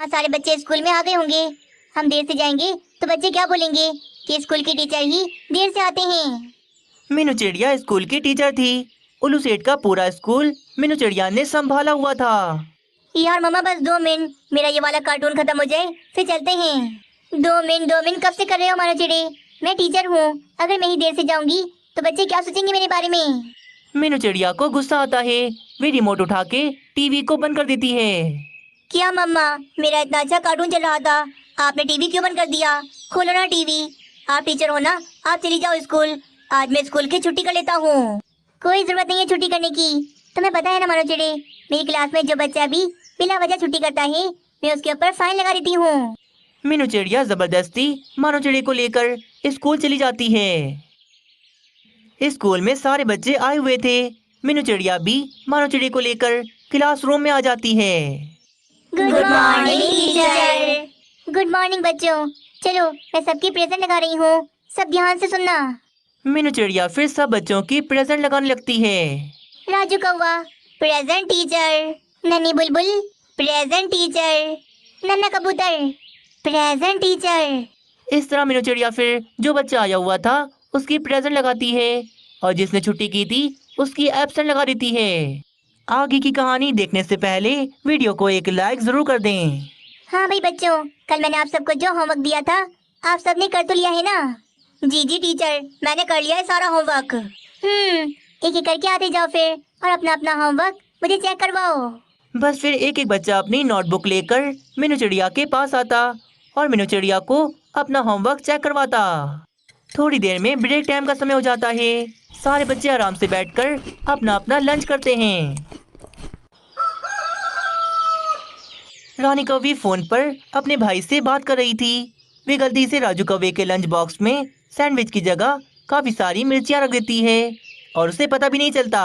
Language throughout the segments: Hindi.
हाँ, सारे बच्चे स्कूल में आ गए होंगे। हम देर से जाएंगे तो बच्चे क्या बोलेंगे कि स्कूल की टीचर ही देर से आते हैं। मीनू चिड़िया स्कूल की टीचर थी। उल्लू सेठ का पूरा स्कूल मीनू चिड़िया ने संभाला हुआ था। यार मम्मा, बस 2 मिनट, मेरा ये वाला कार्टून खत्म हो जाए फिर चलते हैं। 2 मिनट कब से कर रहे हो मानो चिड़े? मैं टीचर हूँ, अगर मैं ही देर से जाऊंगी तो बच्चे क्या सोचेंगे मेरे बारे में? मीनू चिड़िया को गुस्सा आता है। वे रिमोट उठा के टीवी को बंद कर देती है। क्या मम्मा, मेरा इतना अच्छा कार्टून चल रहा था, आपने टीवी क्यों बंद कर दिया? खोलो ना टीवी। आप टीचर हो ना, आप चली जाओ स्कूल। आज मैं स्कूल की छुट्टी कर लेता हूँ। कोई जरूरत नहीं है छुट्टी करने की। तुम्हें पता है ना मानो चिड़े, मेरी क्लास में जो बच्चा भी बिना वजह छुट्टी करता है मैं उसके ऊपर फाइन लगा देती हूँ। मीनू चिड़िया जबरदस्ती मानो चिड़े को लेकर स्कूल चली जाती है। स्कूल में सारे बच्चे आए हुए थे। मीनू चिड़िया भी मानो चिड़े को लेकर क्लासरूम में आ जाती है। Good morning teacher. Good morning बच्चों। चलो मैं सबकी प्रेजेंट लगा रही हूँ, सब ध्यान से सुनना। मीनू चिड़िया फिर सब बच्चों की प्रेजेंट लगाने लगती है। राजू कौवा प्रेजेंट टीचर। नन्ही बुलबुल प्रेजेंट टीचर। नन्हा कबूतर प्रेजेंट टीचर। इस तरह मीनू चिड़िया फिर जो बच्चा आया हुआ था उसकी प्रेजेंट लगाती है और जिसने छुट्टी की थी उसकी एब्सेंट लगा देती है। आगे की कहानी देखने से पहले वीडियो को एक लाइक जरूर कर दें। हाँ भाई बच्चों, कल मैंने आप सबको जो होमवर्क दिया था आप सबने कर तो लिया है ना? जी जी टीचर, मैंने कर लिया है सारा होमवर्क। एक एक करके आते जाओ फिर और अपना अपना होमवर्क मुझे चेक करवाओ। बस फिर एक एक बच्चा अपनी नोटबुक लेकर मीनू चिड़िया के पास आता और मीनू चिड़िया को अपना होमवर्क चेक करवाता। थोड़ी देर में ब्रेक टाइम का समय हो जाता है। सारे बच्चे आराम से बैठकर अपना अपना लंच करते हैं। रानी कौवी फोन पर अपने भाई से बात कर रही थी। वे गलती से राजू कौवे के लंच बॉक्स में सैंडविच की जगह काफी सारी मिर्चियाँ रख देती है और उसे पता भी नहीं चलता।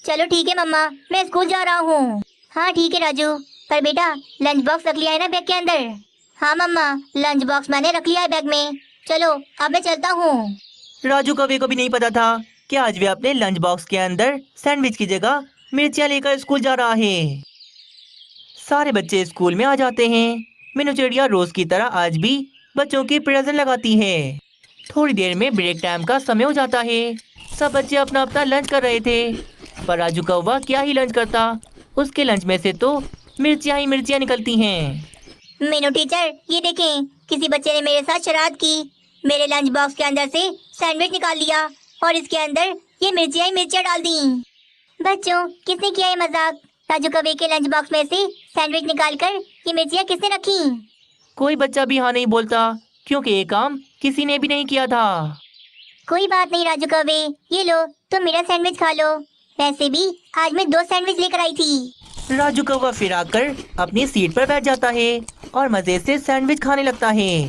चलो ठीक है मम्मा, मैं स्कूल जा रहा हूँ। हाँ ठीक है राजू, पर बेटा लंच बॉक्स रख लिया है ना बैग के अंदर? हाँ मम्मा, लंच बॉक्स मैंने रख लिया है बैग में। चलो अब मैं चलता हूँ। राजू कौवे को भी नहीं पता था कि आज वे अपने लंच बॉक्स के अंदर सैंडविच की जगह मिर्चियाँ लेकर स्कूल जा रहा है। सारे बच्चे स्कूल में आ जाते हैं। मीनू चिड़िया रोज की तरह आज भी बच्चों की प्रेजेंट लगाती है। थोड़ी देर में ब्रेक टाइम का समय हो जाता है। सब बच्चे अपना अपना लंच कर रहे थे, पर राजू कौवा क्या ही लंच करता। उसके लंच में से तो मिर्चियाँ ही मिर्चियाँ निकलती हैं। मीनू टीचर, ये देखें, किसी बच्चे ने मेरे साथ शरारत की। मेरे लंच बॉक्स के अंदर से सैंडविच निकाल लिया और इसके अंदर ये मिर्चियाँ ही मिर्चियाँ डाल दी। बच्चों, किसने किया ये मजाक? राजू कौवे के लंच बॉक्स में से सैंडविच निकालकर ये मिर्चियाँ किसने रखी? कोई बच्चा भी हाँ नहीं बोलता, क्योंकि ये काम किसी ने भी नहीं किया था। कोई बात नहीं राजू कौवे, ये लो तुम मेरा सैंडविच खा लो। वैसे भी आज मैं 2 सैंडविच लेकर आई थी। राजू कौवा फिर आकर अपनी सीट पर बैठ जाता है और मजे से सैंडविच खाने लगता है।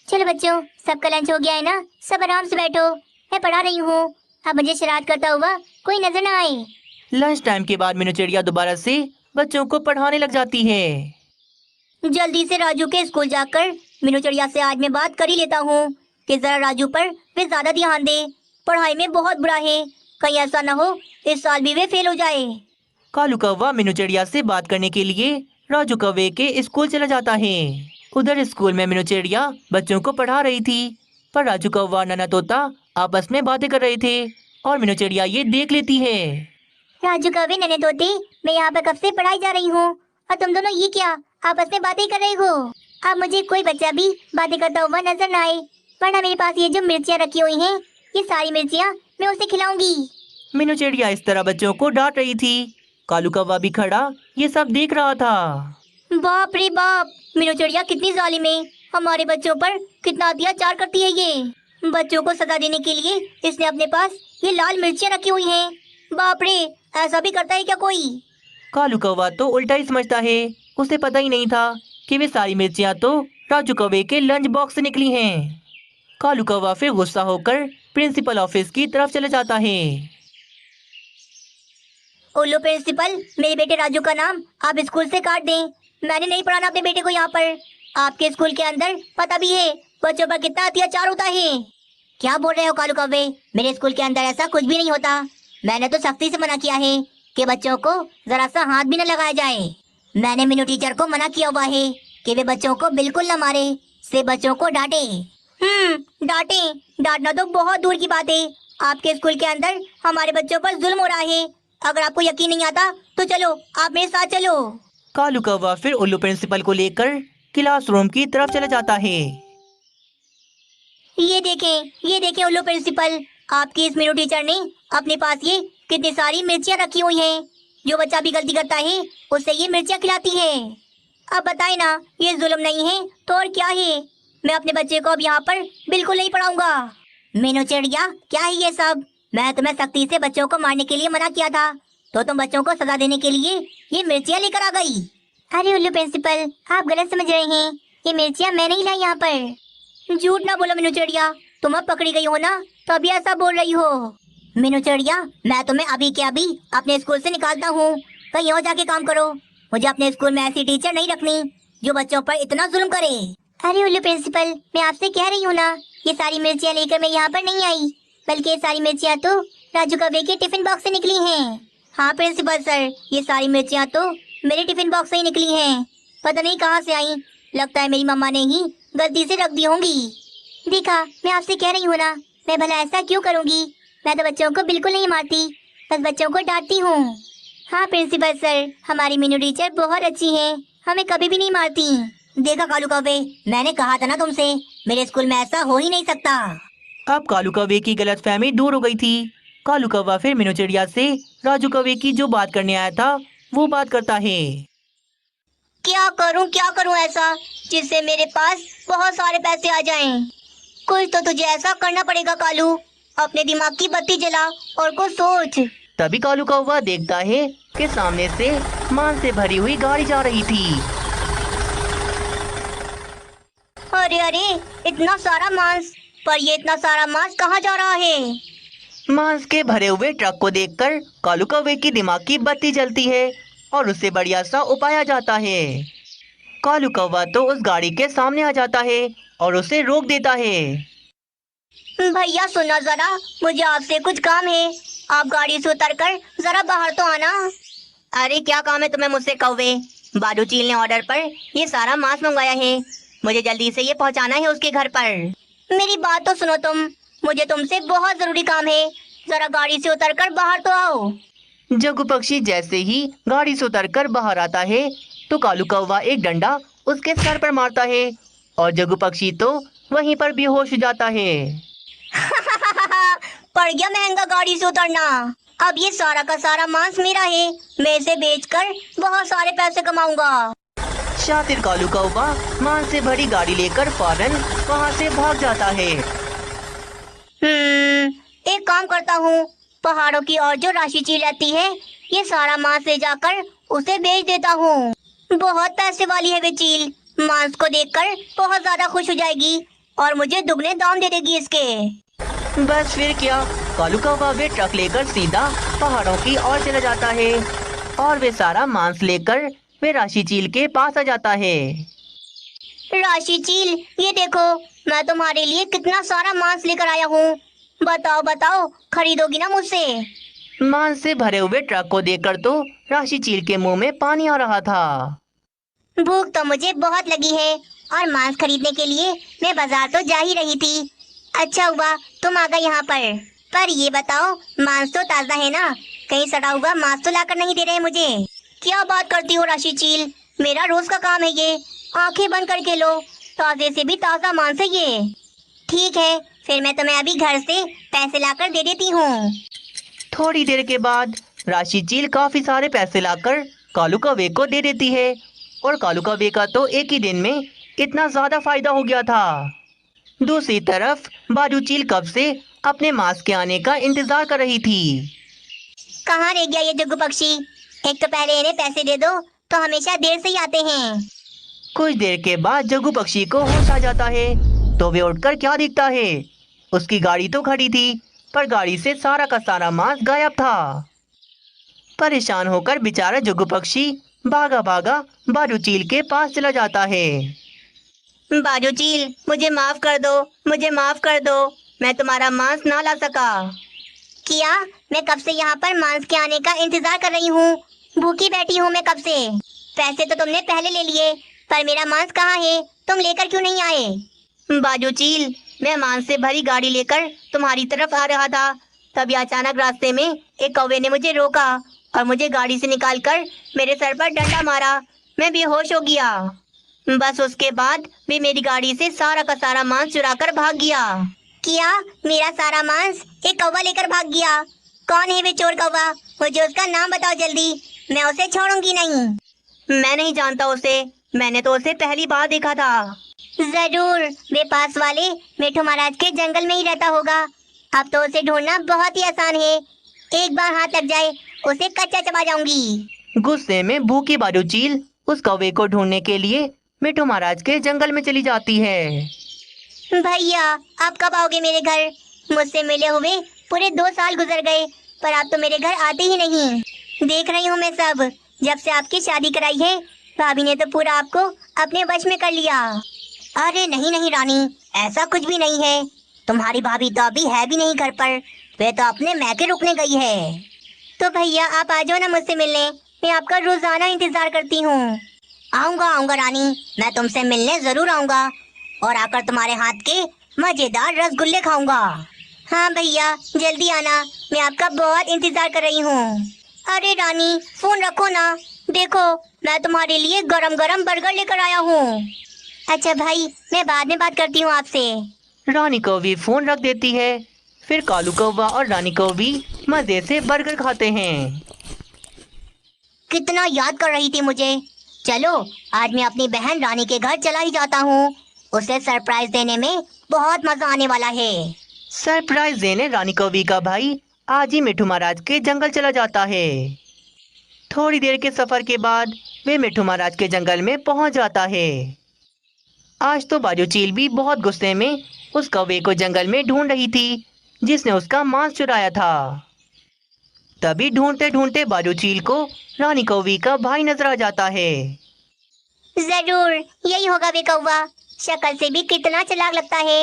चलो बच्चों, सबका लंच हो गया है ना? सब आराम से बैठो, मैं पढ़ा रही हूँ। अब मुझे शरारत करता हुआ कोई नजर ना आए। लंच टाइम के बाद मीनू चिड़िया दोबारा से बच्चों को पढ़ाने लग जाती है। जल्दी से राजू के स्कूल जाकर मीनू चिड़िया से आज मैं बात कर ही लेता हूँ कि जरा राजू पर वे ज्यादा ध्यान दे। पढ़ाई में बहुत बुरा है, कहीं ऐसा ना हो इस साल भी वे फेल हो जाए। कालू कौवा मीनू चिड़िया से बात करने के लिए राजू कौवे के स्कूल चला जाता है। उधर स्कूल में मीनू चिड़िया बच्चों को पढ़ा रही थी, पर राजू कौवा और नन्हा तोता आपस में बातें कर रहे थे और मीनू चिड़िया ये देख लेती है। राजू कौवे, नन्हे तोते, मैं यहाँ पर कब से पढ़ाई जा रही हूँ और तुम दोनों ये क्या आपस में बातें कर रहे हो? अब मुझे कोई बच्चा भी बातें करता हुआ नजर ना आए, वरना मेरे पास ये जो मिर्चियाँ रखी हुई हैं, ये सारी मिर्चियाँ मैं उसे खिलाऊंगी। मीनू चिड़िया इस तरह बच्चों को डांट रही थी। कालू कौवा भी खड़ा ये सब देख रहा था। बाप रे बाप, मीनू चिड़िया कितनी जालिम है, हमारे बच्चों पर कितना अत्याचार करती है ये। बच्चों को सजा देने के लिए इसने अपने पास ये लाल मिर्चियाँ रखी हुई हैं। बाप रे, ऐसा भी करता है क्या कोई? कालू कौवा तो उल्टा ही समझता है। उसे पता ही नहीं था कि वे सारी मिर्चियाँ तो राजू कौवे के लंच बॉक्स से निकली हैं। कालू कौवा फिर गुस्सा होकर प्रिंसिपल ऑफिस की तरफ चले जाता है। उल्लू प्रिंसिपल, मेरे बेटे राजू का नाम आप स्कूल से काट दें। मैंने नहीं पढ़ाना अपने बेटे को यहाँ पर। आपके स्कूल के अंदर पता भी है बच्चों पर कितना अत्याचार होता है। क्या बोल रहे हो कालू कौवे? मेरे स्कूल के अंदर ऐसा कुछ भी नहीं होता। मैंने तो सख्ती से मना किया है कि बच्चों को जरा सा हाथ भी न लगाया जाए। मैंने मीनू टीचर को मना किया हुआ है कि वे बच्चों को बिल्कुल न मारे, से बच्चों को डांटे। डांटे? डांटना तो बहुत दूर की बात है। आपके स्कूल के अंदर हमारे बच्चों पर जुल्म हो रहा है। अगर आपको यकीन नहीं आता तो चलो, आप मेरे साथ चलो। कालू कौवा फिर उल्लू प्रिंसिपल को लेकर क्लासरूम की तरफ चला जाता है। ये देखें उल्लू प्रिंसिपल, आपकी इस मीनू टीचर ने अपने पास ये कितनी सारी मिर्चियाँ रखी हुई हैं। जो बच्चा भी गलती करता है उसे ये मिर्चियाँ खिलाती है। अब बताए ना, ये जुल्म नहीं है तो और क्या है? मैं अपने बच्चे को अब यहाँ पर बिल्कुल नहीं पढ़ाऊंगा। मीनू चिड़िया, क्या है ये सब? मैं तुम्हें सख्ती से बच्चों को मारने के लिए मना किया था, तो तुम बच्चों को सजा देने के लिए ये मिर्चियाँ लेकर आ गई। अरे उल्लू प्रिंसिपल, आप गलत समझ रहे हैं। ये मिर्चियाँ मैं नहीं लाई यहाँ पर। झूठ ना बोलो मीनू चिड़िया, तुम अब पकड़ी गई हो ना, तो अभी ऐसा बोल रही हो। मीनू चिड़िया, मैं तुम्हें अभी के अभी अपने स्कूल से निकालता हूँ। कहीं और जाके काम करो। मुझे अपने स्कूल में ऐसी टीचर नहीं रखनी जो बच्चों पर इतना जुल्म करे। अरे उल्लू प्रिंसिपल, मैं आपसे कह रही हूँ ना, ये सारी मिर्चियाँ लेकर मैं यहाँ पर नहीं आई, बल्कि ये सारी मिर्चियाँ तो राजू कौवे के टिफिन बॉक्स से निकली हैं। हाँ प्रिंसिपल सर, ये सारी मिर्चियाँ तो मेरे टिफिन बॉक्स से ही निकली हैं। पता नहीं कहाँ से आई, लगता है मेरी मम्मा ने ही गलती से रख दी होंगी। देखा, मैं आपसे कह रही हूँ ना, मैं भला ऐसा क्यों करूँगी? मैं तो बच्चों को बिल्कुल नहीं मारती, बस बच्चों को डांटती हूँ। हाँ प्रिंसिपल सर, हमारी मीनू टीचर बहुत अच्छी है, हमें कभी भी नहीं मारती। देखा कालू कौवे, मैंने कहा था ना तुमसे, मेरे स्कूल में ऐसा हो ही नहीं सकता। अब कालू कौवे की गलतफहमी दूर हो गई थी। कालू कौवा फिर मीनू चिड़िया से राजू कौवे की जो बात करने आया था वो बात करता है। क्या करूं ऐसा जिससे मेरे पास बहुत सारे पैसे आ जाएं? कुछ तो तुझे ऐसा करना पड़ेगा कालू, अपने दिमाग की बत्ती जला और कुछ सोच। तभी कालू कौवा देखता है कि सामने से मांस से भरी हुई गाड़ी जा रही थी। अरे अरे, इतना सारा मांस, पर ये इतना सारा मांस कहाँ जा रहा है? मांस के भरे हुए ट्रक को देखकर कालू कौवे की दिमाग की बत्ती जलती है और उससे बढ़िया सा उपाय आ जाता है। कालू कौवा तो उस गाड़ी के सामने आ जाता है और उसे रोक देता है। भैया सुनो जरा, मुझे आपसे कुछ काम है। आप गाड़ी से उतरकर जरा बाहर तो आना। अरे क्या काम है तुम्हें मुझसे कौवे? बालू चील ने ऑर्डर पर ये सारा मांस मंगवाया है, मुझे जल्दी से ये पहुंचाना है उसके घर पर। मेरी बात तो सुनो तुम, मुझे तुमसे बहुत जरूरी काम है, जरा गाड़ी से उतरकर बाहर तो आओ। जग्गू पक्षी जैसे ही गाड़ी से उतरकर बाहर आता है तो कालू कौवा एक डंडा उसके सर पर मारता है और जग्गू पक्षी तो वहीं पर बेहोश हो जाता है। पड़ गया महंगा गाड़ी से उतरना। अब ये सारा का सारा मांस मेरा है, मैं इसे बेचकर बहुत सारे पैसे कमाऊंगा। शातिर कालू कौवा मांस से भरी गाड़ी लेकर फौरन वहाँ से भाग जाता है। एक काम करता हूँ, पहाड़ों की और जो राशि चील रहती है, ये सारा मांस ले जाकर उसे बेच देता हूँ। बहुत पैसे वाली है वे चील, मांस को देखकर बहुत ज्यादा खुश हो जाएगी और मुझे दुगने दाम दे देगी इसके। बस फिर क्या, कालू कौवा वे ट्रक लेकर सीधा पहाड़ों की ओर चला जाता है और वे सारा मांस लेकर वे राशि चील के पास आ जाता है। राशि चील, ये देखो, मैं तुम्हारे लिए कितना सारा मांस लेकर आया हूँ। बताओ बताओ, खरीदोगी ना मुझसे? मांस से भरे हुए ट्रक को देखकर तो राशि चील के मुंह में पानी आ रहा था। भूख तो मुझे बहुत लगी है और मांस खरीदने के लिए मैं बाजार तो जा ही रही थी। अच्छा हुआ तुम आ गए यहाँ पर ये बताओ, मांस तो ताजा है ना? कहीं सड़ा हुआ मांस तो लाकर नहीं दे रहे मुझे? क्या बात करती हो राशि चील, मेरा रोज का काम है ये, आंखें बंद करके लो, ताजे से भी ताजा मांस है ये। ठीक है, फिर मैं तुम्हें अभी घर से पैसे लाकर दे देती हूँ। थोड़ी देर के बाद राशि चील काफी सारे पैसे लाकर कालू कौवे को दे देती है और कालू कौवे का तो एक ही दिन में इतना ज्यादा फायदा हो गया था। दूसरी तरफ बाजू चील कब से अपने मांस के आने का इंतजार कर रही थी। कहाँ रह गया ये जग्गू पक्षी? एक तो पहले इन्हें पैसे दे दो तो हमेशा देर से ही आते हैं। कुछ देर के बाद जग्गू पक्षी को होश आ जाता है तो वे उठकर क्या दिखता है, उसकी गाड़ी तो खड़ी थी पर गाड़ी से सारा का सारा मांस गायब था। परेशान होकर बेचारा जग्गू पक्षी भागा भागा बाजू चील के पास चला जाता है। बाजू चील, मुझे माफ कर दो, मुझे माफ कर दो, मैं तुम्हारा मांस ना ला सका। किया, मैं कब से यहाँ पर मांस के आने का इंतजार कर रही हूँ, भूखी बैठी हूँ मैं कब से। पैसे तो तुमने पहले ले लिए, पर मेरा मांस कहाँ है? तुम लेकर क्यों नहीं आए? बाजू चील, मैं मांस से भरी गाड़ी लेकर तुम्हारी तरफ आ रहा था, तभी अचानक रास्ते में एक कौवे ने मुझे रोका और मुझे गाड़ी से निकालकर मेरे सर पर डंडा मारा। मैं बेहोश हो गया। बस उसके बाद वे मेरी गाड़ी से सारा का सारा मांस चुरा कर भाग गया। क्या? मेरा सारा मांस एक कौवा लेकर भाग गया? कौन है वे चोर कौवा? मुझे उसका नाम बताओ जल्दी, मैं उसे छोड़ूंगी नहीं। मैं नहीं जानता उसे, मैंने तो उसे पहली बार देखा था। जरूर, वे पास वाले मेठू महाराज के जंगल में ही रहता होगा। अब तो उसे ढूंढना बहुत ही आसान है, एक बार हाथ लग जाए उसे कच्चा चबा जाऊंगी। गुस्से में भूखी बाजू चील उस कौवे को ढूंढने के लिए मिठू महाराज के जंगल में चली जाती है। भैया, आप कब आओगे मेरे घर? मुझसे मिले हुए पूरे 2 साल गुजर गए, पर आप तो मेरे घर आते ही नहीं। देख रही हूँ मैं सब, जब से आपकी शादी कराई है भाभी ने तो पूरा आपको अपने वश में कर लिया। अरे नहीं नहीं रानी, ऐसा कुछ भी नहीं है। तुम्हारी भाभी तो अभी है भी नहीं घर पर, वे तो अपने मैके रुकने गई है। तो भैया आप आ जाओ ना मुझसे मिलने, मैं आपका रोजाना इंतजार करती हूँ। आऊंगा आऊंगा रानी, मैं तुमसे मिलने जरूर आऊंगा और आकर तुम्हारे हाथ के मजेदार रसगुल्ले खाऊंगा। हाँ भैया, जल्दी आना, मैं आपका बहुत इंतजार कर रही हूँ। अरे रानी, फोन रखो ना, देखो मैं तुम्हारे लिए गरम गरम बर्गर लेकर आया हूँ। अच्छा भाई, मैं बाद में बात करती हूँ आपसे। रानी कौवी फोन रख देती है। फिर कालू कौवा और रानी कौवी मजे से बर्गर खाते हैं। कितना याद कर रही थी मुझे। चलो आज मैं अपनी बहन रानी के घर चला ही जाता हूँ, उसे सरप्राइज देने में बहुत मजा आने वाला है। सरप्राइज देने रानी कौवी का भाई आज ही मिठू महाराज के जंगल चला जाता है। थोड़ी देर के सफर के बाद वे मिठू महाराज के जंगल में पहुंच जाता है। आज तो बाजू चील भी बहुत गुस्से में उस कौवे को जंगल में ढूंढ रही थी जिसने उसका मांस चुराया था। तभी ढूंढते ढूंढते बाजू चील को रानी कौवी का भाई नजर आ जाता है। जरूर यही होगा वे कौवा, शक्ल से भी कितना चालाक लगता है।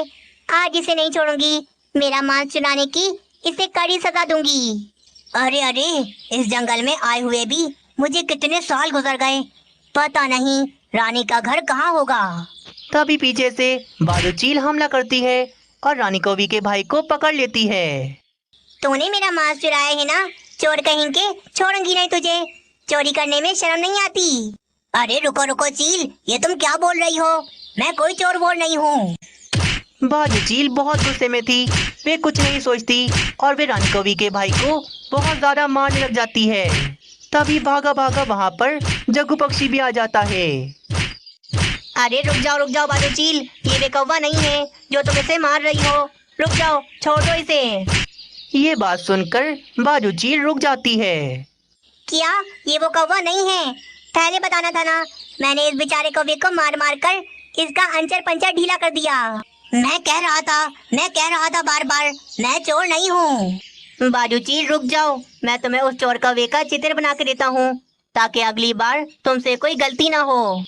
आज इसे नहीं छोड़ूंगी, मेरा मांस चुराने की इसे कड़ी सजा दूंगी। अरे अरे, इस जंगल में आए हुए भी मुझे कितने साल गुजर गए, पता नहीं रानी का घर कहाँ होगा। तभी पीछे से बाजू चील हमला करती है और रानी कौवी के भाई को पकड़ लेती है। तूने मेरा मांस चुराया है ना, चोर कहेंगे, छोड़ूंगी नहीं तुझे। चोरी करने में शर्म नहीं आती? अरे रुको रुको चील, ये तुम क्या बोल रही हो? मैं कोई चोर वोर नहीं हूँ। बाजू चील बहुत गुस्से में थी, वे कुछ नहीं सोचती और वे रानी कौवी के भाई को बहुत ज्यादा मारने लग जाती है। तभी भागा भागा वहाँ पर जग्गू पक्षी भी आ जाता है। अरे रुक जाओ बाजू चील, ये वे कौवा नहीं है जो तुम इसे मार रही हो। रुक जाओ, छोड़ दो इसे। ये बात सुनकर बाजू चील रुक जाती है। क्या ये वो कौवा नहीं है? पहले बताना था ना, मैंने इस बेचारे कौवे को मार मार कर इसका अंचर पंचर ढीला कर दिया। मैं कह रहा था बार बार, मैं चोर नहीं हूँ। बाजू चील रुक जाओ, मैं तुम्हें उस चोर कौवे का चित्र बना के देता हूँ ताकि अगली बार तुमसे कोई गलती ना हो।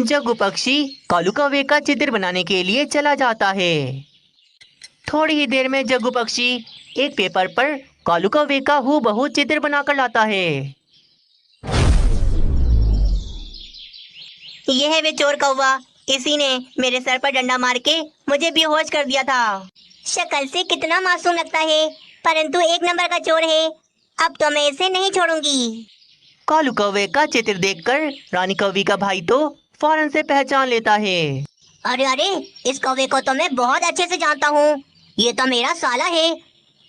जग्गू पक्षी कालू कौवे का चित्र बनाने के लिए चला जाता है। थोड़ी ही देर में जग्गू पक्षी एक पेपर पर कालू कौवे का हूबहू चित्र बनाकर लाता है। यह है वे चोर कौवा, इसी ने मेरे सर पर डंडा मार के मुझे बेहोश कर दिया था। शक्ल से कितना मासूम लगता है, परंतु एक नंबर का चोर है। अब तो मैं इसे नहीं छोड़ूंगी। कालू कौवे का चित्र देखकर रानी कौवी का भाई तो फौरन से पहचान लेता है। अरे अरे, इस कौवे को तो मैं बहुत अच्छे से जानता हूँ, ये तो मेरा साला है।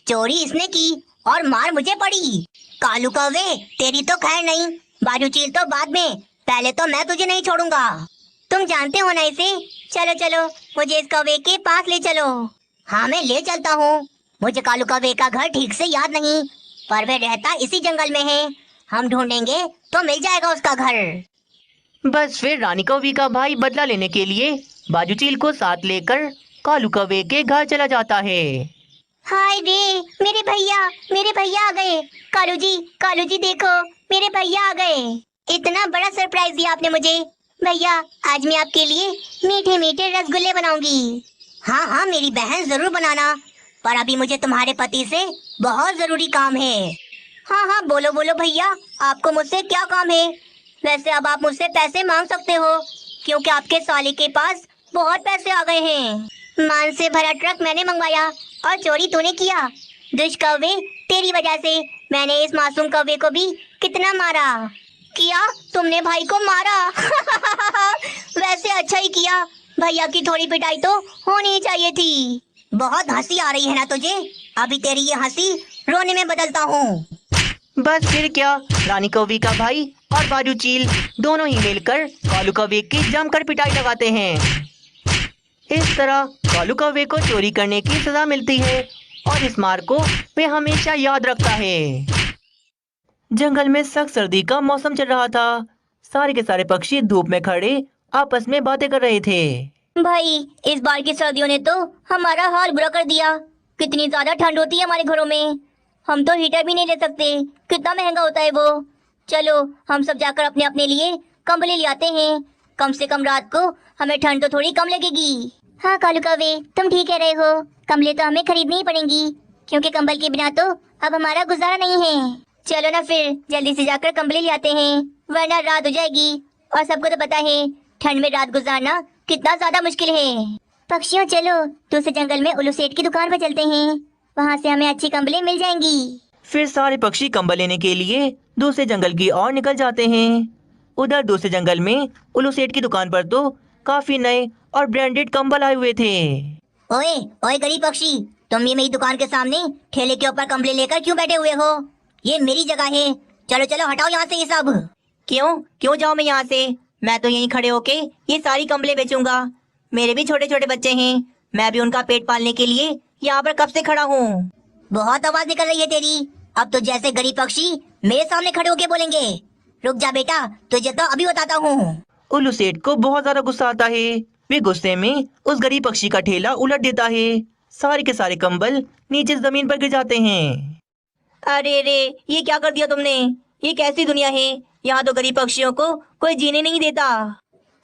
चोरी इसने की और मार मुझे पड़ी। कालू कौवे तेरी तो खैर नहीं, बाजू चील तो बाद में, पहले तो मैं तुझे नहीं छोड़ूंगा। तुम जानते हो ना इसे। चलो चलो, मुझे इस कौवे के पास ले चलो। हाँ मैं ले चलता हूँ। मुझे कालू कौवे का घर ठीक से याद नहीं, पर वह रहता इसी जंगल में है। हम ढूंढेंगे तो मिल जाएगा उसका घर। बस फिर रानी कौवी का भाई बदला लेने के लिए बाजू चील को साथ लेकर कालू कौवे के घर चला जाता है। हाय रे, मेरे भैया आ गए। कालू जी देखो, मेरे भैया आ गए। इतना बड़ा सरप्राइज दिया आपने मुझे। भैया आज मैं आपके लिए मीठे मीठे रसगुल्ले बनाऊंगी। हाँ हाँ मेरी बहन जरूर बनाना, पर अभी मुझे तुम्हारे पति से बहुत जरूरी काम है। हाँ हाँ बोलो बोलो भैया, आपको मुझसे क्या काम है? वैसे अब आप मुझसे पैसे मांग सकते हो, क्योंकि आपके साले के पास बहुत पैसे आ गए हैं। माल से भरा ट्रक मैंने मंगवाया और चोरी तूने किया। दुष्ट कौवे, तेरी वजह से मैंने इस मासूम कौवे को भी कितना मारा। किया? तुमने भाई को मारा? वैसे अच्छा ही किया, भैया की थोड़ी पिटाई तो होनी ही चाहिए थी। बहुत हंसी आ रही है ना तुझे? अभी तेरी ये हंसी रोने में बदलता हूँ। बस फिर क्या, रानी कौवी का भाई और बाजू चील दोनों ही मिलकर कालू कौवे की जमकर पिटाई लगाते हैं। इस तरह कालू कौवे को चोरी करने की सजा मिलती है और इस मार को वे हमेशा याद रखता है। जंगल में सख्त सर्दी का मौसम चल रहा था। सारे के सारे पक्षी धूप में खड़े आपस में बातें कर रहे थे। भाई, इस बार की सर्दियों ने तो हमारा हाल बुरा कर दिया। कितनी ज्यादा ठंड होती है हमारे घरों में। हम तो हीटर भी नहीं ले सकते, कितना महंगा होता है वो। चलो हम सब जाकर अपने अपने लिए कंबले ले आते हैं। कम से कम रात को हमें ठंड तो थोड़ी कम लगेगी। हाँ कालू कौवे, तुम ठीक कह रहे हो। कंबले तो हमें खरीदनी ही पड़ेंगी, क्योंकि कंबल के बिना तो अब हमारा गुजारा नहीं है। चलो ना फिर जल्दी से जाकर कंबले ले आते हैं, वरना रात हो जाएगी। और सबको तो पता है ठंड में रात गुजारना कितना ज्यादा मुश्किल है। पक्षियों चलो दूसरे जंगल में उल्लू सेठ की दुकान पर चलते हैं, वहाँ से हमें अच्छी कंबलें मिल जाएंगी। फिर सारे पक्षी कंबल लेने के लिए दूसरे जंगल की ओर निकल जाते हैं। उधर दूसरे जंगल में उल्लू सेठ की दुकान पर तो काफी नए और ब्रांडेड कंबल आए हुए थे। ओए ओए गरीब पक्षी, तुम ये मेरी दुकान के सामने ठेले के ऊपर कंबले लेकर क्यों बैठे हुए हो? ये मेरी जगह है। चलो चलो हटाओ यहाँ से ये सब। क्यों क्यों जाऊँ मैं यहाँ से? मैं तो यहीं खड़े होके ये सारी कंबलें बेचूंगा। मेरे भी छोटे छोटे बच्चे हैं, मैं भी उनका पेट पालने के लिए यहाँ पर कब से खड़ा हूँ। बहुत आवाज निकल रही है तेरी। अब तो जैसे गरीब पक्षी मेरे सामने खड़े होके बोलेंगे। रुक जा बेटा, तुझे तो अभी बताता हूँ। उल्लू सेठ को बहुत ज्यादा गुस्सा आता है। वे गुस्से में उस गरीब पक्षी का ठेला उलट देता है। सारे के सारे कंबल नीचे जमीन पर गिर जाते हैं। अरे रे, ये क्या कर दिया तुमने? ये कैसी दुनिया है? यहाँ तो गरीब पक्षियों को कोई जीने नहीं देता।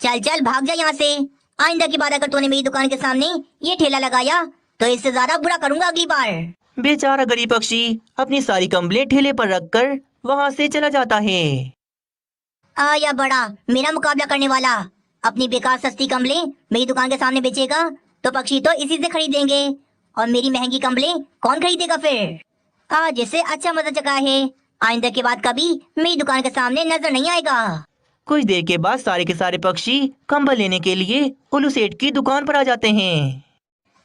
चल चल भाग जा यहाँ से। आइंदा की बात अगर तूने मेरी दुकान के सामने ये ठेला लगाया तो इससे ज्यादा बुरा करूंगा अगली बार। बेचारा गरीब पक्षी अपनी सारी कंबलें ठेले पर रखकर वहाँ से चला जाता है। या बड़ा मेरा मुकाबला करने वाला अपनी बेकार सस्ती कंबलें मेरी दुकान के सामने बेचेगा तो पक्षी तो इसी से खरीदेंगे, और मेरी महंगी कंबलें कौन खरीदेगा फिर? आज इसे अच्छा मजा चखा है, आइंदा के बाद कभी मेरी दुकान के सामने नजर नहीं आएगा। कुछ देर के बाद सारे के सारे पक्षी कंबल लेने के लिए उल्लू सेठ की दुकान पर आ जाते हैं।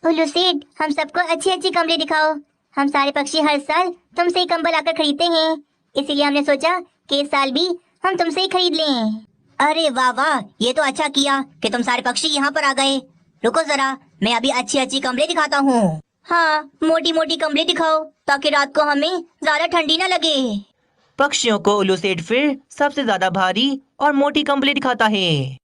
उल्लू सेठ, हम सबको अच्छी अच्छी कंबलें दिखाओ। हम सारे पक्षी हर साल तुमसे ही कंबल आकर खरीदते हैं, इसीलिए हमने सोचा कि इस साल भी हम तुमसे ही खरीद लें। अरे वाह वाह, ये तो अच्छा किया कि तुम सारे पक्षी यहाँ पर आ गए। रुको जरा, मैं अभी अच्छी अच्छी कंबलें दिखाता हूँ। हाँ, मोटी मोटी कंबलें दिखाओ ताकि रात को हमें ज्यादा ठंडी न लगे। पक्षियों को उल्लू सेठ फिर सबसे ज्यादा भारी और मोटी कंबलें दिखाता है।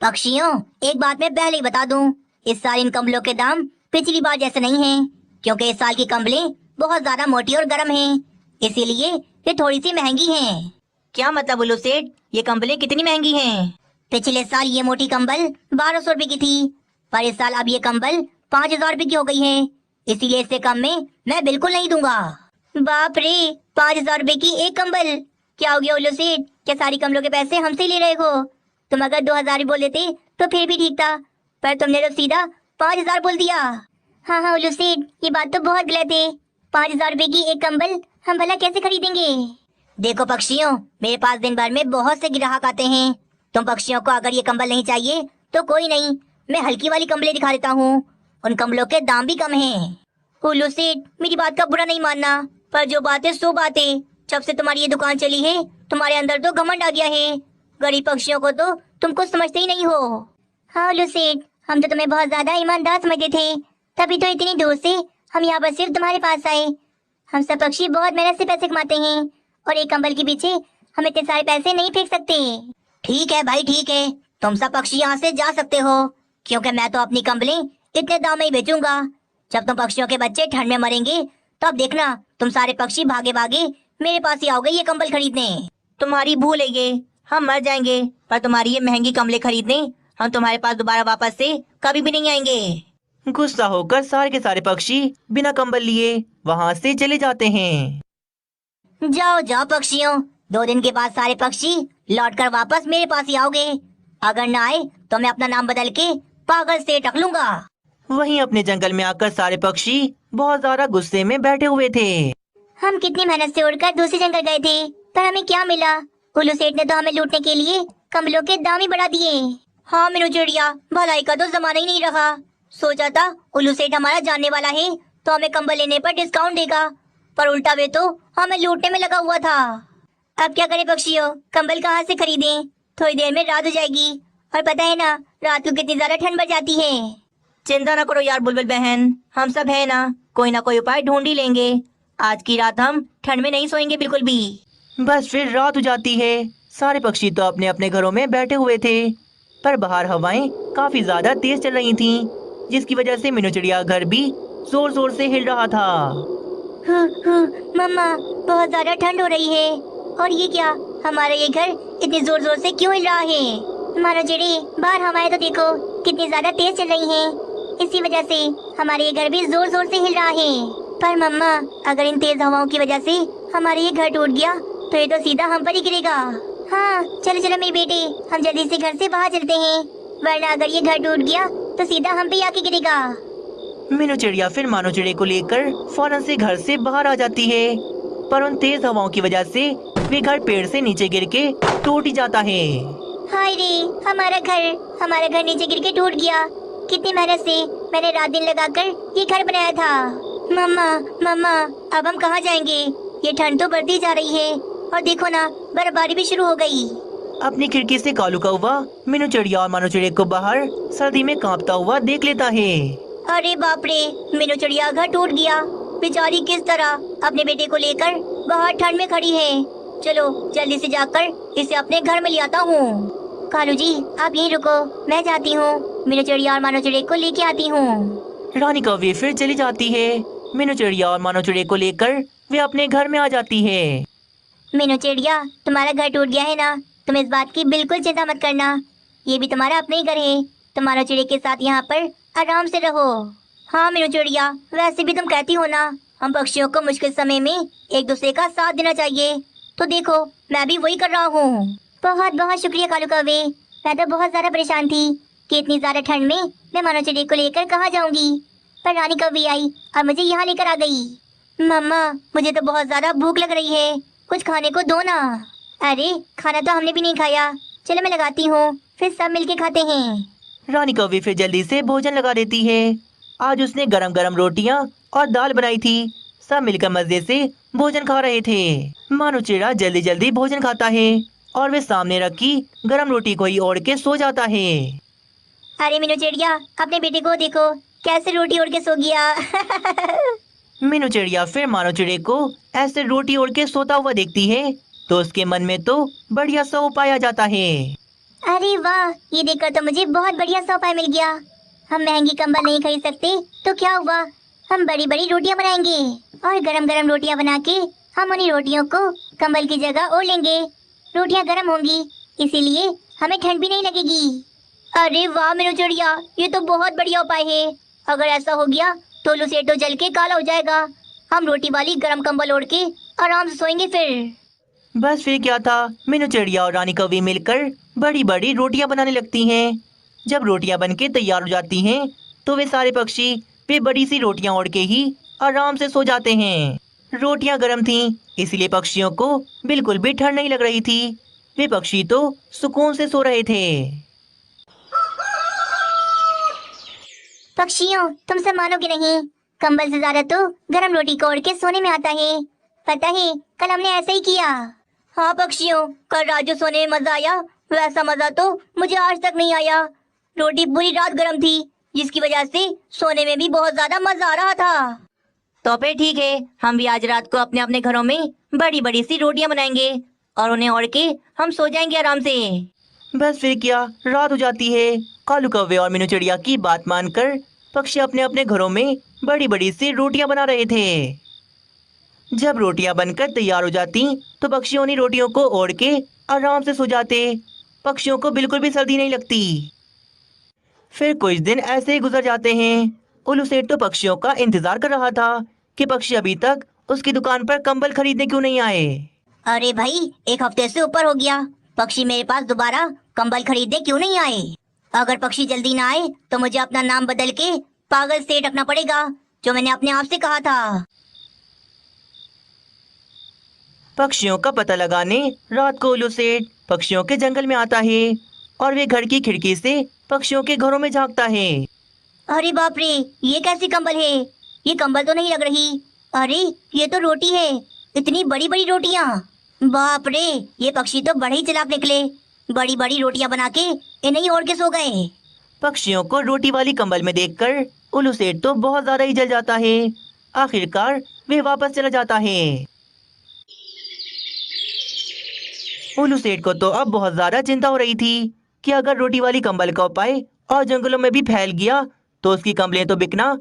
पक्षियों, एक बात मैं पहले ही बता दूं, इस साल इन कंबलों के दाम पिछली बार जैसे नहीं हैं, क्योंकि इस साल की कंबलें बहुत ज्यादा मोटी और गर्म हैं, इसीलिए ये थोड़ी सी महंगी हैं। क्या मतलब उल्लू सेठ, ये कंबलें कितनी महंगी हैं? पिछले साल ये मोटी कंबल 1200 रुपए की थी, पर इस साल अब ये कंबल 5000 रुपए की हो गई है, इसीलिए इससे कम में मैं बिल्कुल नहीं दूंगा। बाप रे, 5000 रुपए की एक कंबल! क्या हो गया उल्लू सेठ, क्या सारी कंबलों के पैसे हमसे ले रहे हो? तुम अगर 2000 ही बोल देते तो फिर भी ठीक था, पर तुमने तो सीधा 5000 बोल दिया। हाँ हाँ उल्लू सेठ, ये बात तो बहुत गलत है। 5000 रुपए की एक कंबल हम भला कैसे खरीदेंगे? देखो पक्षियों, मेरे पास दिन भर में बहुत से ग्राहक आते हैं। तुम पक्षियों को अगर ये कंबल नहीं चाहिए तो कोई नहीं, मैं हल्की वाली कंबलें दिखा देता हूँ, उन कंबलों के दाम भी कम हैं। उल्लू सेठ, मेरी बात का बुरा नहीं मानना, पर जो बात है सो बात है। जब से तुम्हारी ये दुकान चली है तुम्हारे अंदर तो घमंड आ गया है। गरीब पक्षियों को तो तुम कुछ समझते ही नहीं हो। हाँ उल्लू सेठ, हम तो तुम्हें बहुत ज्यादा ईमानदार समझते थे, तभी तो इतनी दूर से हम यहाँ पर सिर्फ तुम्हारे पास आए। हम सब पक्षी बहुत मेहनत से पैसे कमाते हैं, और एक कंबल के पीछे हम इतने सारे पैसे नहीं फेंक सकते। ठीक है भाई ठीक है, तुम सब पक्षी यहाँ से जा सकते हो, क्योंकि मैं तो अपनी कंबलें इतने दाम में ही बेचूंगा। जब तुम पक्षियों के बच्चे ठंड में मरेंगे तब देखना, तुम सारे पक्षी भागे भागे मेरे पास ही आओगे ये कंबल खरीदने। तुम्हारी भूल है ये, हम मर जाएंगे, पर तुम्हारी ये महंगी कंबलें खरीदने हम तुम्हारे पास दोबारा वापस से कभी भी नहीं आएंगे। गुस्सा होकर सारे के सारे पक्षी बिना कंबल लिए वहाँ से चले जाते हैं। जाओ जाओ पक्षियों, 2 दिन के बाद सारे पक्षी लौट कर वापस मेरे पास ही आओगे। अगर ना आए तो मैं अपना नाम बदल के पागल सेठ रख लूंगा। वहीं अपने जंगल में आकर सारे पक्षी बहुत ज्यादा गुस्से में बैठे हुए थे। हम कितनी मेहनत से उड़कर दूसरे जंगल गए थे, पर हमें क्या मिला? उल्लू सेठ ने तो हमें लूटने के लिए कंबलों के दाम ही बढ़ा दिए। हाँ मीनू चिड़िया, भलाई का तो जमाना ही नहीं रहा। सोचा था उल्लू सेठ हमारा जानने वाला है तो हमें कंबल लेने पर डिस्काउंट देगा, पर उल्टा वे तो हमें लूटने में लगा हुआ था। अब क्या करें पक्षियों, कंबल कहाँ से खरीदें? थोड़ी देर में रात हो जाएगी, और पता है ना रात को कितनी ज्यादा ठंड बढ़ जाती है। चिंता ना करो यार बुलबुल बहन, हम सब है ना कोई उपाय ढूंढ ही लेंगे। आज की रात हम ठंड में नहीं सोएंगे बिल्कुल भी। बस फिर रात हो जाती है। सारे पक्षी तो अपने अपने घरों में बैठे हुए थे, पर बाहर हवाएं काफी ज्यादा तेज चल रही थीं, जिसकी वजह से मीनू चिड़िया घर भी जोर जोर से हिल रहा था। मम्मा, बहुत ज्यादा ठंड हो रही है। और ये क्या, हमारा ये घर इतने जोर जोर से क्यों हिल रहा है? मानो चिड़ी, बाहर हवाएं तो देखो कितनी ज्यादा तेज चल रही हैं। इसी वजह से हमारा ये घर भी जोर जोर से हिल रहा है। पर मम्मा, अगर इन तेज हवाओं की वजह से हमारा ये घर टूट गया तो ये तो सीधा हम पर ही गिरेगा। हाँ चलो चलो मेरे बेटे, हम जल्दी से घर से बाहर चलते हैं, वरना अगर ये घर टूट गया तो सीधा हम पे आके गिरेगा। मीनू चिड़िया फिर मानो चिड़े को लेकर फौरन से घर से बाहर आ जाती है, पर उन तेज हवाओं की वजह से वे घर पेड़ से नीचे गिर के टूट ही जाता है। हाय रे, हमारा घर नीचे गिर के टूट गया। कितनी मेहनत से मैंने रात दिन लगाकर ये घर बनाया था। मम्मा, अब हम कहाँ जाएंगे? ये ठंड तो बढ़ती जा रही है, और देखो ना बर्फबारी भी शुरू हो गई। अपनी खिड़की से कालू कौवा मीनू चिड़िया और मानो चिड़े को बाहर सर्दी में कांपता हुआ देख लेता है। अरे बाप रे, मीनू चिड़िया घर टूट गया। बेचारी किस तरह अपने बेटे को लेकर बाहर ठंड में खड़ी है। चलो जल्दी से जाकर इसे अपने घर में ले आता हूँ। कालू जी आप यहीं रुको, मैं जाती हूँ, मीनू चिड़िया और मानो चिड़े को लेके आती हूँ। रानी कौवे फिर चली जाती है। मीनू चिड़िया और मानो चिड़े को लेकर वे अपने घर में आ जाती है। मीनू चिड़िया, तुम्हारा घर टूट गया है ना, तुम इस बात की बिल्कुल चिंता मत करना। ये भी तुम्हारा अपना ही घर है, तुम मानो चिड़े के साथ यहाँ पर आराम से रहो। हाँ मीनू चिड़िया, वैसे भी तुम कहती हो ना, हम पक्षियों को मुश्किल समय में एक दूसरे का साथ देना चाहिए, तो देखो मैं भी वही कर रहा हूँ। बहुत बहुत शुक्रिया कालू कौवे, मैं तो बहुत ज्यादा परेशान थी कि इतनी ज्यादा ठंड में मैं मानो चिड़े को लेकर कहाँ जाऊंगी, पर रानी कौवे आई और मुझे यहाँ लेकर आ गई। मम्मा, मुझे तो बहुत ज्यादा भूख लग रही है, कुछ खाने को दो ना। अरे खाना तो हमने भी नहीं खाया, चलो मैं लगाती हूँ, फिर सब मिलके खाते हैं। रानी कौवे फिर जल्दी से भोजन लगा देती है। आज उसने गरम गरम रोटियां और दाल बनाई थी। सब मिलकर मजे से भोजन खा रहे थे। मानो चिड़ा जल्दी जल्दी भोजन खाता है और वे सामने रखी गरम रोटी को ही ओढ़ के सो जाता है। अरे मीनू चिड़िया, अपने बेटे को देखो कैसे रोटी ओढ़ के सो गया। मीनू चिड़िया फिर मानो चिड़े को ऐसे रोटी ओढ़ के सोता हुआ देखती है तो उसके मन में तो बढ़िया सा उपाय आ जाता है। अरे वाह, ये देखकर तो मुझे बहुत बढ़िया सा उपाय मिल गया। हम महंगी कंबल नहीं खरीद सकते तो क्या हुआ, हम बड़ी बड़ी रोटियां बनाएंगे और गरम गरम रोटियां बना के हम उन्हीं रोटियों को कंबल की जगह ओढ़ लेंगे। रोटियां गरम होंगी, इसीलिए हमें ठंड भी नहीं लगेगी। अरे वाह मीनू चिड़िया, ये तो बहुत बढ़िया उपाय है। अगर ऐसा हो गया तो उल्लू सेठ तो जल के काला हो जाएगा। हम रोटी वाली गरम कंबल ओढ़ के आराम से सोएंगे फिर। बस फिर क्या था, मीनू चिड़िया और रानी कौवे मिलकर बड़ी बड़ी रोटियां बनाने लगती हैं। जब रोटियां बनके तैयार हो जाती हैं तो वे सारे पक्षी वे बड़ी सी रोटियां ओढ़ के ही आराम से सो जाते हैं। रोटियां गर्म थीं, इसलिए पक्षियों को बिल्कुल भी ठंड नहीं लग रही थी। वे पक्षी तो सुकून से सो रहे थे। पक्षियों, तुम सब मानोगे नहीं, कंबल से ज्यादा तो गरम रोटी को ओढ़ के सोने में आता है। पता है कल हमने ऐसा ही किया। हाँ पक्षियों, कल रात जो सोने में मजा आया वैसा मजा तो मुझे आज तक नहीं आया। रोटी पूरी रात गर्म थी, जिसकी वजह से सोने में भी बहुत ज्यादा मजा आ रहा था। तो फिर ठीक है, हम भी आज रात को अपने अपने घरों में बड़ी बड़ी सी रोटियां बनाएंगे और उन्हें ओढ़ के हम सो जाएंगे आराम से। बस फिर क्या, रात हो जाती है। कालू कौवे और मीनू चिड़िया की बात मानकर पक्षी अपने अपने घरों में बड़ी बड़ी सी रोटियां बना रहे थे। जब रोटियां बनकर तैयार हो जाती तो पक्षियों उन्हीं रोटियों को ओढ़ के आराम से सो जाते। पक्षियों को बिल्कुल भी सर्दी नहीं लगती। फिर कुछ दिन ऐसे ही गुजर जाते हैं। उल्लू सेठ तो पक्षियों का इंतजार कर रहा था कि पक्षी अभी तक उसकी दुकान पर कंबल खरीदने क्यों नहीं आए। अरे भाई, एक हफ्ते से ऊपर हो गया, पक्षी मेरे पास दोबारा कंबल खरीदने क्यों नहीं आए? अगर पक्षी जल्दी ना आए तो मुझे अपना नाम बदल के पागल सेठ रखना पड़ेगा, जो मैंने अपने आप से कहा था। पक्षियों का पता लगाने रात को उल्लू सेठ पक्षियों के जंगल में आता है और वे घर की खिड़की से पक्षियों के घरों में झांकता है। अरे बाप रे, ये कैसी कंबल है? ये कंबल तो नहीं लग रही। अरे ये तो रोटी है, इतनी बड़ी बड़ी रोटियां। बाप रे, ये पक्षी तो बड़े ही चालाक निकले। बड़ी बड़ी रोटियां बना के इन्हें ही ओढ़ के सो गए। पक्षियों को रोटी वाली कंबल में देखकर उल्लू सेठ तो बहुत ज्यादा ही जल जाता है। आखिरकार वे वापस चला जाता है। उल्लू सेठ को तो अब बहुत ज्यादा चिंता हो रही थी कि अगर रोटी वाली कंबल का उपाय और जंगलों में भी फैल गया तो उसकी कंबलें तो बिकना